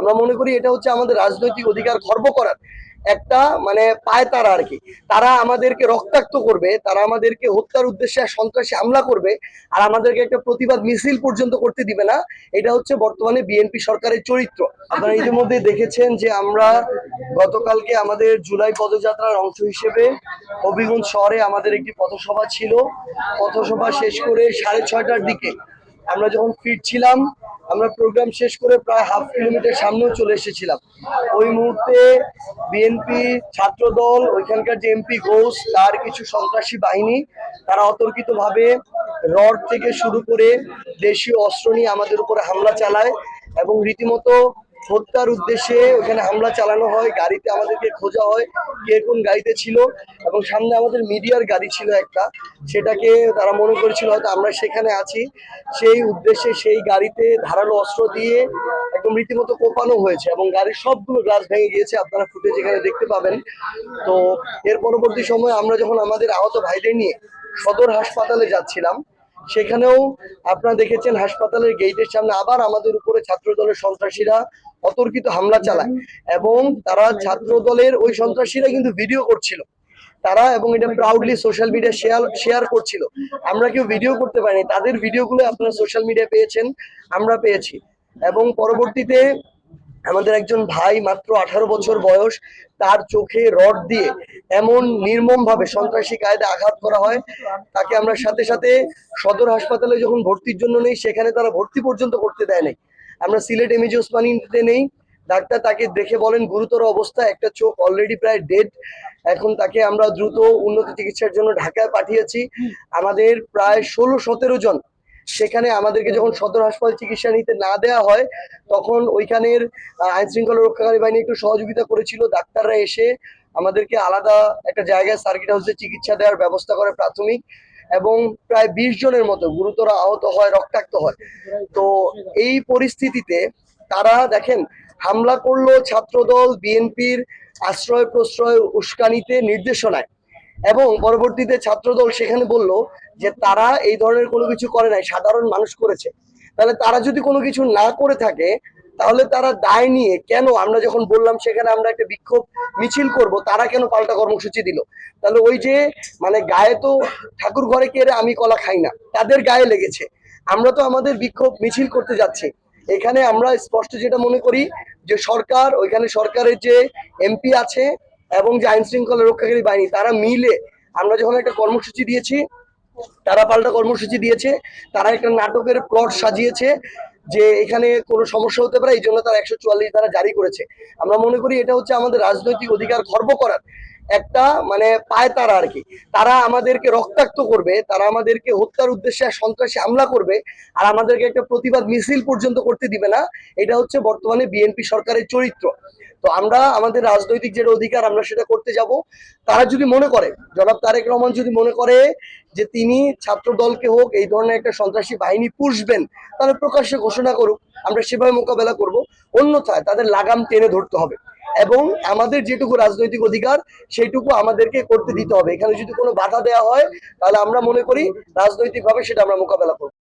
আমরা মনে করি এটা হচ্ছে আমাদের রাজনৈতিক অধিকার খর্ব করার একটা মানে পায়তারা আর কি। তারা আমাদেরকে রক্তাক্ত করবে, তারা আমাদেরকে হত্যার উদ্দেশ্যে সন্ত্রাসী হামলা করবে, আর আমাদেরকে একটা প্রতিবাদ মিছিল পর্যন্ত করতে দিবে না। এটা হচ্ছে বর্তমানে বিএনপি সরকারের চরিত্র। আপনারা ইতিমধ্যে দেখেছেন যে আমরা গতকালকে আমাদের জুলাই পদযাত্রার অংশ হিসেবে হবিগঞ্জ শহরে আমাদের একটি পথসভা ছিল। পথসভা শেষ করে 6:30টার দিকে আমরা যখন ফিরছিলাম, আমরা প্রোগ্রাম শেষ করে প্রায় হাফ কিলোমিটার সামনেও চলে এসেছিলাম। ওই মুহূর্তে বিএনপি ছাত্র দল, ওইখানকার যে এমপি ঘোষ, তার কিছু সন্ত্রাসী বাহিনী, তারা অতর্কিতভাবে রড থেকে শুরু করে দেশীয় অস্ত্র নিয়ে আমাদের উপরে হামলা চালায় এবং রীতিমতো হত্যার উদ্দেশ্যে ওখানে হামলা চালানো হয়। গাড়িতে আমাদেরকে খোঁজা হয় কে কোন গাড়িতে ছিল, এবং সামনে আমাদের মিডিয়ার গাড়ি ছিল একটা, সেটাকে তারা মনে করেছিল হয়তো আমরা সেখানে আছি। সেই উদ্দেশ্যে সেই গাড়িতে ধারালো অস্ত্র দিয়ে একদম রীতিমতো কোপানো হয়েছে এবং গাড়ির সবগুলো গ্লাস ভেঙে গিয়েছে, আপনারা ফুটেজ এখানে দেখতে পাবেন। তো এর পরবর্তী সময় আমরা যখন আমাদের আহত ভাইদের নিয়ে সদর হাসপাতালে যাচ্ছিলাম, সেখানেও আপনারা দেখেছেন হাসপাতালের গেটের সামনে আবার আমাদের উপরে ছাত্র দলের সন্ত্রাসীরা অতর্কিত হামলা চালায় এবং তারা ছাত্র দলের ওই সন্ত্রাসীরা কিন্তু ভিডিও করছিল তারা, এবং এটা প্রাউডলি সোশ্যাল মিডিয়া শেয়ার করছিল। আমরা কেউ ভিডিও করতে পারিনি, তাদের ভিডিওগুলো আপনারা সোশ্যাল মিডিয়া পেয়েছেন, আমরা পেয়েছি। এবং পরবর্তীতে আমাদের একজন ভাই, মাত্র 18 বছর বয়স, তার চোখে রড দিয়ে এমন নির্মম ভাবে সন্ত্রাসী কায়দে আঘাত করা হয়, তাকে আমরা সাথে সাথে সদর হাসপাতালে যখন ভর্তির জন্য নেই, সেখানে তারা ভর্তি পর্যন্ত করতে দেয় নাই। আমরা সিলেট এমএজি ওসমানীতে নেই, ডাক্তার তাকে দেখে বলেন গুরুতর অবস্থা, একটা চোখ অলরেডি প্রায় ডেড। এখন তাকে আমরা দ্রুত উন্নত চিকিৎসার জন্য ঢাকায় পাঠিয়েছি। আমাদের প্রায় 16-17 জন সেখানে আমাদেরকে যখন সদর হাসপাতাল চিকিৎসা নিতে না দেওয়া হয়, তখন ওইখানের আইন শৃঙ্খলা রক্ষাকারী বাহিনী একটু সহযোগিতা করেছিল। ডাক্তাররা এসে আমাদেরকে আলাদা একটা জায়গায় সার্কিট হাউসে চিকিৎসা দেওয়ার ব্যবস্থা করে প্রাথমিক, এবং প্রায় 20 জনের মতো গুরুতর আহত হয়, রক্তাক্ত হয়। তো এই পরিস্থিতিতে তারা দেখেন হামলা করলো ছাত্রদল বিএনপির আশ্রয় প্রশ্রয় উস্কানিতে নির্দেশনায়, এবং পরবর্তীতে ছাত্রদল সেখানে বলল যে তারা এই ধরনের কোনো কিছু করে নাই, সাধারণ মানুষ করেছে। তাহলে তারা যদি কোনো কিছু না করে থাকে, তাহলে তারা দায় নিয়ে কেন, আমরা যখন বললাম সেখানে আমরা একটা বিক্ষোভ মিছিল করব, তারা কেন পাল্টা কর্মসূচি দিল? তাহলে ওই যে মানে গায়ে তো ঠাকুর ঘরে কেড়ে আমি কলা খাই না, তাদের গায়ে লেগেছে। আমরা তো আমাদের বিক্ষোভ মিছিল করতে যাচ্ছি। এখানে আমরা স্পষ্ট যেটা মনে করি যে সরকার, ওইখানে সরকারের যে এমপি আছে এবং যে আইন শৃঙ্খলা রক্ষাকারী বাহিনী, তারা মিলে আমরা যখন একটা কর্মসূচি দিয়েছি, তারা পাল্টা কর্মসূচি দিয়েছে। তারা একটা নাটকের প্লট সাজিয়েছে যে এখানে কোনো সমস্যা হতে পারে, এই জন্য তারা 144 ধারা জারি করেছে। আমরা মনে করি এটা হচ্ছে আমাদের রাজনৈতিক অধিকার খর্ব করার একটা মানে পায়তারা আর কি। তারা আমাদেরকে রক্তাক্ত করবে, তারা আমাদেরকে হত্যার উদ্দেশ্যে সন্ত্রাসী হামলা করবে, আর আমাদেরকে একটা প্রতিবাদ মিছিল পর্যন্ত করতে দিবে না। এটা হচ্ছে বর্তমানে বিএনপি সরকারের চরিত্র। তো আমরা আমাদের রাজনৈতিক যেটা অধিকার, আমরা সেটা করতে যাব। তারা যদি মনে করে, জনাব তারেক রহমান যদি মনে করে যে তিনি ছাত্র দলকে হোক এই ধরনের একটা সন্ত্রাসী বাহিনী পুষবেন, তাহলে প্রকাশ্যে ঘোষণা করুক, আমরা সেভাবে মোকাবেলা করব। অন্যথায় তাদের লাগাম টেনে ধরতে হবে এবং আমাদের যেটুকু রাজনৈতিক অধিকার সেইটুকু আমাদেরকে করতে দিতে হবে। এখানে যদি কোনো বাধা দেওয়া হয়, তাহলে আমরা মনে করি রাজনৈতিকভাবে সেটা আমরা মোকাবেলা করব।